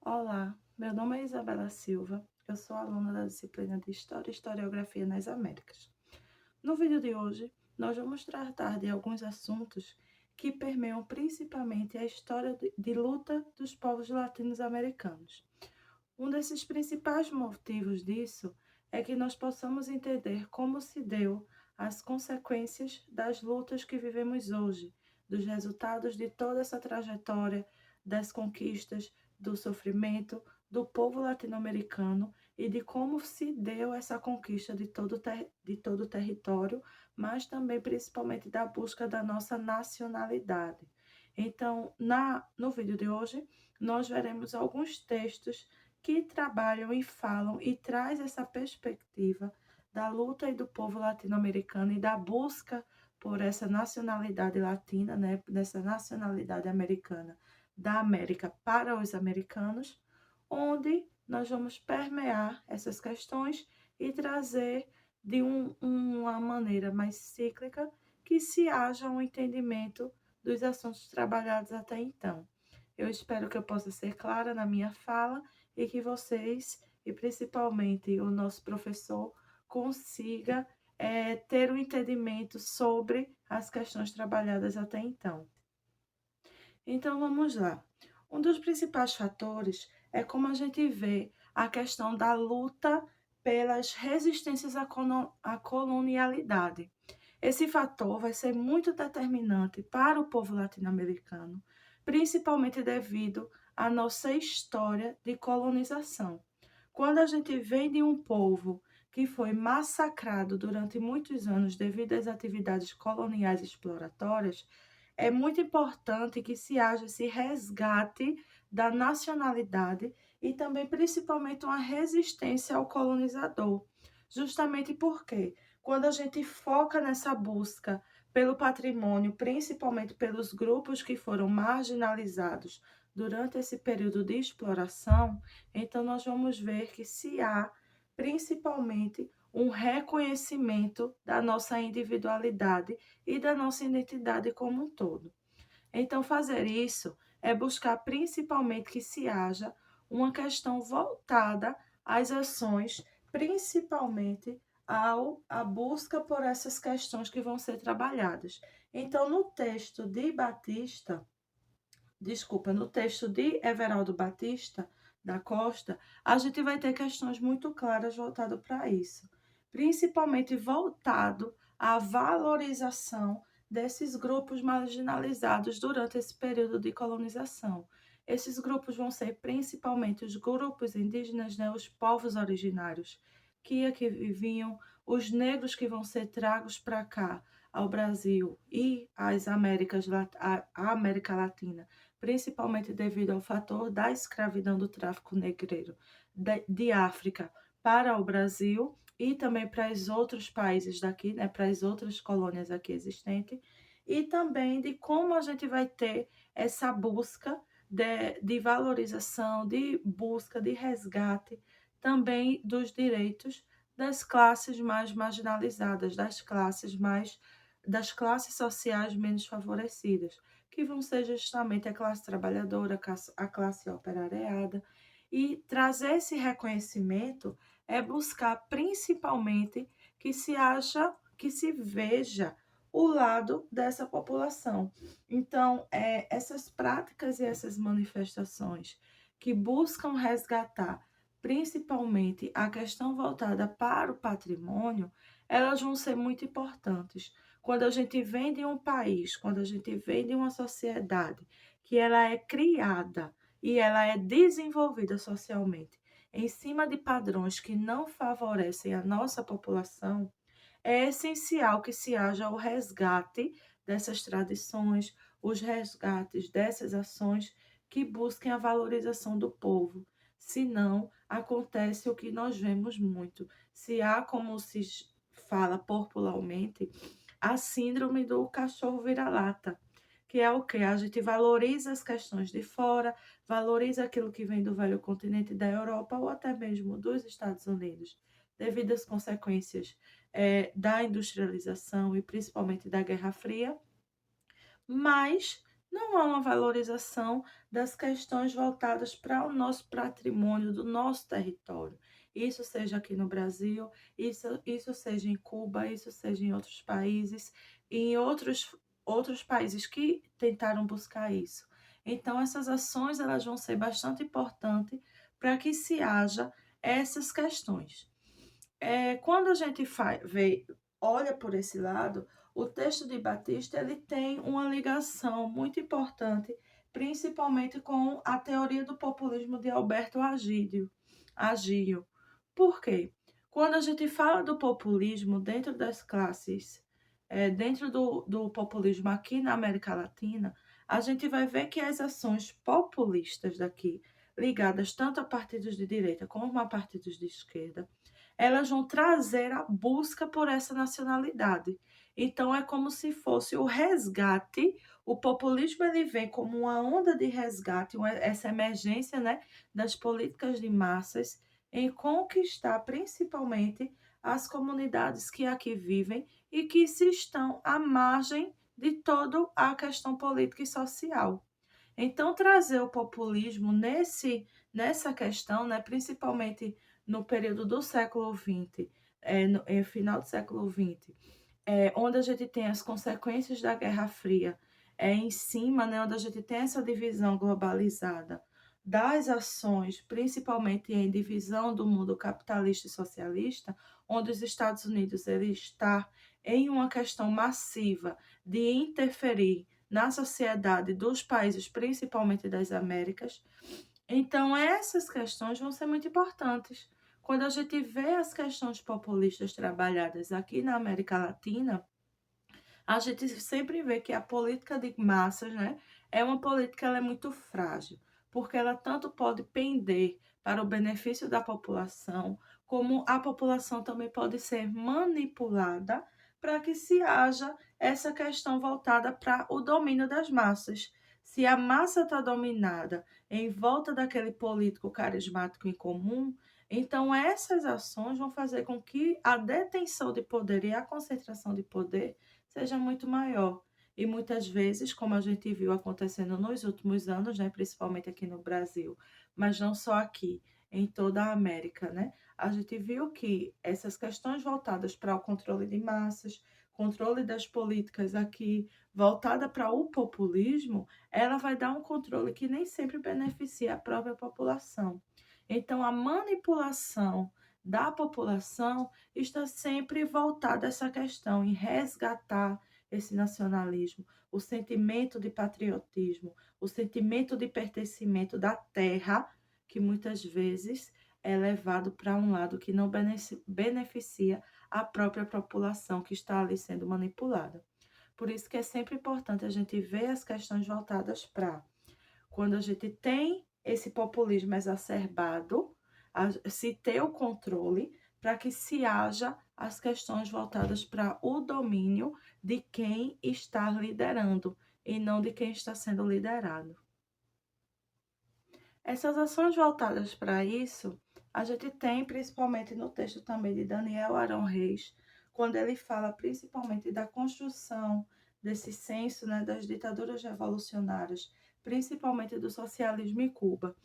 Olá, meu nome é Isabela Silva, eu sou aluna da disciplina de História e Historiografia nas Américas. No vídeo de hoje, nós vamos tratar de alguns assuntos que permeiam principalmente a história de luta dos povos latinos-americanos. Um desses principais motivos disso é que nós possamos entender como se deu as consequências das lutas que vivemos hoje, dos resultados de toda essa trajetória, das conquistas, do sofrimento do povo latino-americano e de como se deu essa conquista de todo o território, mas também principalmente da busca da nossa nacionalidade. Então, no vídeo de hoje, nós veremos alguns textos que trabalham e falam e traz essa perspectiva da luta e do povo latino-americano e da busca por essa nacionalidade latina, né, dessa nacionalidade americana da América para os americanos, onde nós vamos permear essas questões e trazer de uma maneira mais cíclica que se haja um entendimento dos assuntos trabalhados até então. Eu espero que eu possa ser clara na minha fala e que vocês, e principalmente o nosso professor, consiga ter um entendimento sobre as questões trabalhadas até então. Então vamos lá. Um dos principais fatores é como a gente vê a questão da luta pelas resistências à colonialidade. Esse fator vai ser muito determinante para o povo latino-americano, principalmente devido à nossa história de colonização. Quando a gente vem de um povo que foi massacrado durante muitos anos devido às atividades coloniais exploratórias, é muito importante que se haja esse resgate da nacionalidade e também, principalmente, uma resistência ao colonizador. Justamente porque, quando a gente foca nessa busca pelo patrimônio, principalmente pelos grupos que foram marginalizados durante esse período de exploração, então nós vamos ver que se há, principalmente, um reconhecimento da nossa individualidade e da nossa identidade como um todo. Então, fazer isso é buscar principalmente que se haja uma questão voltada às ações, principalmente à busca por essas questões que vão ser trabalhadas. Então, no texto de Batista, desculpa, no texto de Everaldo Batista da Costa, a gente vai ter questões muito claras voltado para isso, principalmente voltado à valorização desses grupos marginalizados durante esse período de colonização. Esses grupos vão ser principalmente os grupos indígenas, né, os povos originários que aqui viviam, os negros que vão ser tragos para cá, ao Brasil e às Américas, à América Latina, principalmente devido ao fator da escravidão do tráfico negreiro de África para o Brasil e também para os outros países daqui, né, para as outras colônias aqui existentes, e também de como a gente vai ter essa busca de valorização, de busca, de resgate também dos direitos das classes mais marginalizadas, das classes sociais menos favorecidas, que vão ser justamente a classe trabalhadora, a classe operariada. E trazer esse reconhecimento é buscar principalmente que se veja o lado dessa população. Então, essas práticas e essas manifestações que buscam resgatar principalmente a questão voltada para o patrimônio, elas vão ser muito importantes. Quando a gente vem de um país, quando a gente vem de uma sociedade que ela é criada e ela é desenvolvida socialmente em cima de padrões que não favorecem a nossa população, é essencial que se haja o resgate dessas tradições, os resgates dessas ações que busquem a valorização do povo. Senão, acontece o que nós vemos muito. Se há, como se fala popularmente, a síndrome do cachorro vira-lata, que é o que a gente valoriza as questões de fora, valoriza aquilo que vem do velho continente da Europa ou até mesmo dos Estados Unidos, devido às consequências da industrialização e principalmente da Guerra Fria, mas Não há uma valorização das questões voltadas para o nosso patrimônio, do nosso território. Isso seja aqui no Brasil, isso seja em Cuba, isso seja em outros países, e em outros países que tentaram buscar isso. Então, essas ações elas vão ser bastante importantes para que se haja essas questões. Quando a gente olha por esse lado, o texto de Batista ele tem uma ligação muito importante, principalmente com a teoria do populismo de Alberto Agio. Por quê? Quando a gente fala do populismo dentro das classes, dentro do populismo aqui na América Latina, a gente vai ver que as ações populistas daqui, ligadas tanto a partidos de direita como a partidos de esquerda, elas vão trazer a busca por essa nacionalidade. Então é como se fosse o resgate, o populismo ele vem como uma onda de resgate, essa emergência, né, das políticas de massas em conquistar principalmente as comunidades que aqui vivem e que se estão à margem de toda a questão política e social. Então, trazer o populismo nessa questão, né, principalmente no período do século XX, final do século XX, onde a gente tem as consequências da Guerra Fria, em cima, né, onde a gente tem essa divisão globalizada das ações, principalmente em divisão do mundo capitalista e socialista, onde os Estados Unidos ele está em uma questão massiva de interferir na sociedade dos países, principalmente das Américas. Então, essas questões vão ser muito importantes. Quando a gente vê as questões populistas trabalhadas aqui na América Latina, a gente sempre vê que a política de massas, né, é uma política ela é muito frágil, porque ela tanto pode pender para o benefício da população, como a população também pode ser manipulada para que se haja essa questão voltada para o domínio das massas. Se a massa está dominada em volta daquele político carismático em comum, então essas ações vão fazer com que a detenção de poder e a concentração de poder seja muito maior. E muitas vezes, como a gente viu acontecendo nos últimos anos, né, principalmente aqui no Brasil, mas não só aqui, em toda a América, né, a gente viu que essas questões voltadas para o controle de massas, controle das políticas aqui, voltada para o populismo, ela vai dar um controle que nem sempre beneficia a própria população. Então, a manipulação da população está sempre voltada a essa questão em resgatar esse nacionalismo, o sentimento de patriotismo, o sentimento de pertencimento da terra, que muitas vezes é levado para um lado que não beneficia a própria população que está ali sendo manipulada. Por isso que é sempre importante a gente ver as questões voltadas para quando a gente tem esse populismo exacerbado, se ter o controle para que se haja as questões voltadas para o domínio de quem está liderando e não de quem está sendo liderado. Essas ações voltadas para isso, a gente tem principalmente no texto também de Daniel Arão Reis, quando ele fala principalmente da construção desse senso, né, das ditaduras revolucionárias, principalmente do socialismo em Cuba.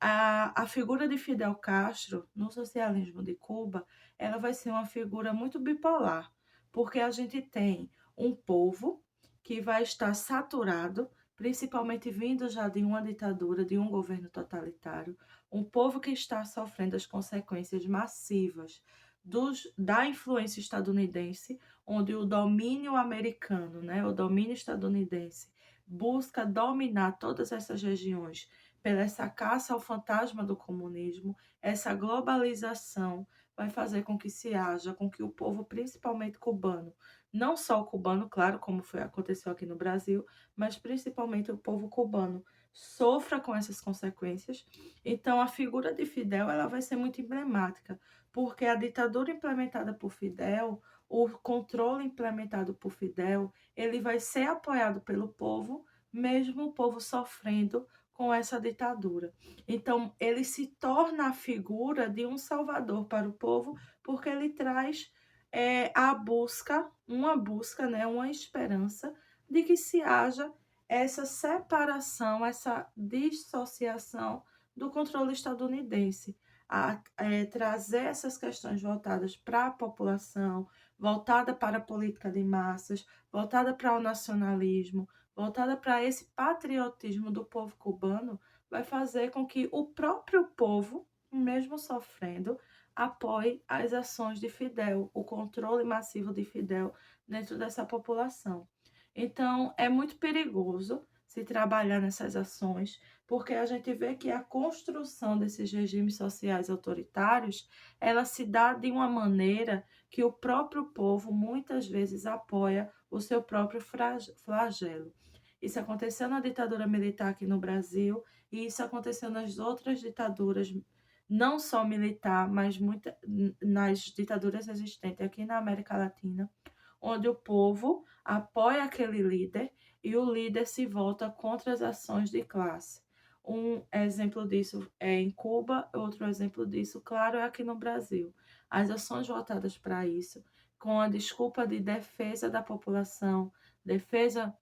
A figura de Fidel Castro no socialismo de Cuba, ela vai ser uma figura muito bipolar, porque a gente tem um povo que vai estar saturado, principalmente vindo já de uma ditadura, de um governo totalitário, um povo que está sofrendo as consequências massivas da influência estadunidense, onde o domínio americano, né, o domínio estadunidense, busca dominar todas essas regiões pela essa caça ao fantasma do comunismo, essa globalização vai fazer com que se haja, com que o povo, principalmente cubano, não só o cubano, claro, como aconteceu aqui no Brasil, mas principalmente o povo cubano, sofra com essas consequências. Então, a figura de Fidel ela vai ser muito emblemática, porque a ditadura implementada por Fidel, o controle implementado por Fidel, ele vai ser apoiado pelo povo, mesmo o povo sofrendo com essa ditadura. Então, ele se torna a figura de um salvador para o povo, porque ele traz uma busca, né, uma esperança de que se haja essa separação, essa dissociação do controle estadunidense, trazer essas questões voltadas para a população, voltada para a política de massas, voltada para o nacionalismo, voltada para esse patriotismo do povo cubano, vai fazer com que o próprio povo, mesmo sofrendo, apoie as ações de Fidel, o controle massivo de Fidel dentro dessa população. Então, é muito perigoso se trabalhar nessas ações, porque a gente vê que a construção desses regimes sociais autoritários, ela se dá de uma maneira que o próprio povo muitas vezes apoia o seu próprio flagelo. Isso aconteceu na ditadura militar aqui no Brasil, e isso aconteceu nas outras ditaduras, não só militar, mas nas ditaduras existentes aqui na América Latina, onde o povo apoia aquele líder e o líder se volta contra as ações de classe. Um exemplo disso é em Cuba, outro exemplo disso, claro, é aqui no Brasil. As ações voltadas para isso, com a desculpa de defesa da população, defesa,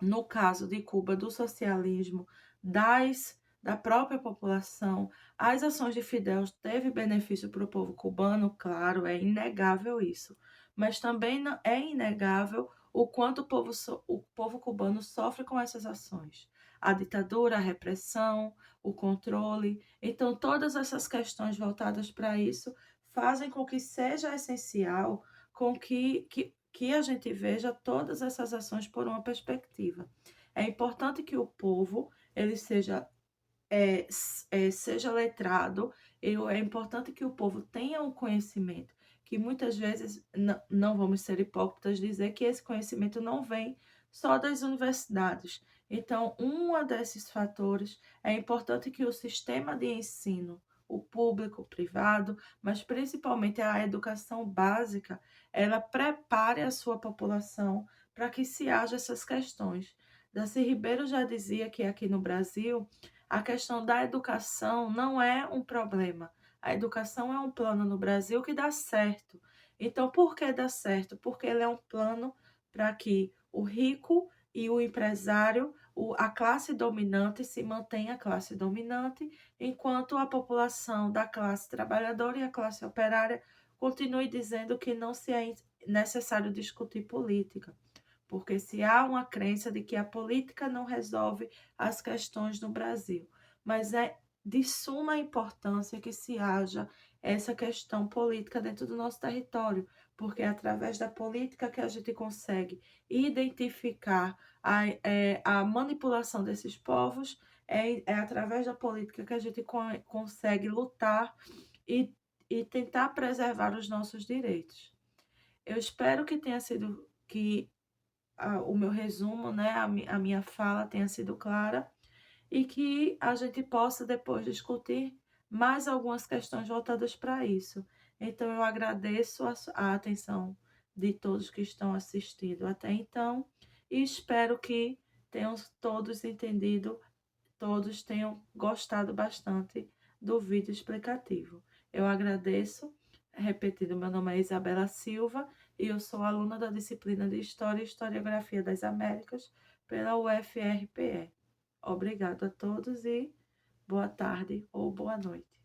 no caso de Cuba, do socialismo, da própria população. As ações de Fidel teve benefício para o povo cubano, claro, é inegável isso, mas também é inegável o quanto o povo cubano sofre com essas ações. A ditadura, a repressão, o controle. Então, todas essas questões voltadas para isso fazem com que seja essencial com que a gente veja todas essas ações por uma perspectiva. É importante que o povo ele seja letrado, é importante que o povo tenha um conhecimento, que muitas vezes, não vamos ser hipócritas, dizer que esse conhecimento não vem só das universidades. Então, um desses fatores é importante que o sistema de ensino, o público, o privado, mas principalmente a educação básica, ela prepare a sua população para que se haja essas questões. Darcy Ribeiro já dizia que aqui no Brasil a questão da educação não é um problema. A educação é um plano no Brasil que dá certo. Então, por que dá certo? Porque ele é um plano para que o rico e o empresário, a classe dominante, se mantenha a classe dominante, enquanto a população da classe trabalhadora e a classe operária continue dizendo que não se é necessário discutir política. Porque se há uma crença de que a política não resolve as questões no Brasil, mas é de suma importância que se haja essa questão política dentro do nosso território, porque é através da política que a gente consegue identificar a manipulação desses povos, é através da política que a gente consegue lutar e, e tentar preservar os nossos direitos. Eu espero que tenha sido que o meu resumo, né, a minha fala tenha sido clara e que a gente possa depois discutir mais algumas questões voltadas para isso. Então, eu agradeço a atenção de todos que estão assistindo até então e espero que tenham todos entendido, todos tenham gostado bastante do vídeo explicativo. Eu agradeço, repetindo, meu nome é Isabela Silva e eu sou aluna da disciplina de História e Historiografia das Américas pela UFRPE. Obrigado a todos e boa tarde ou boa noite.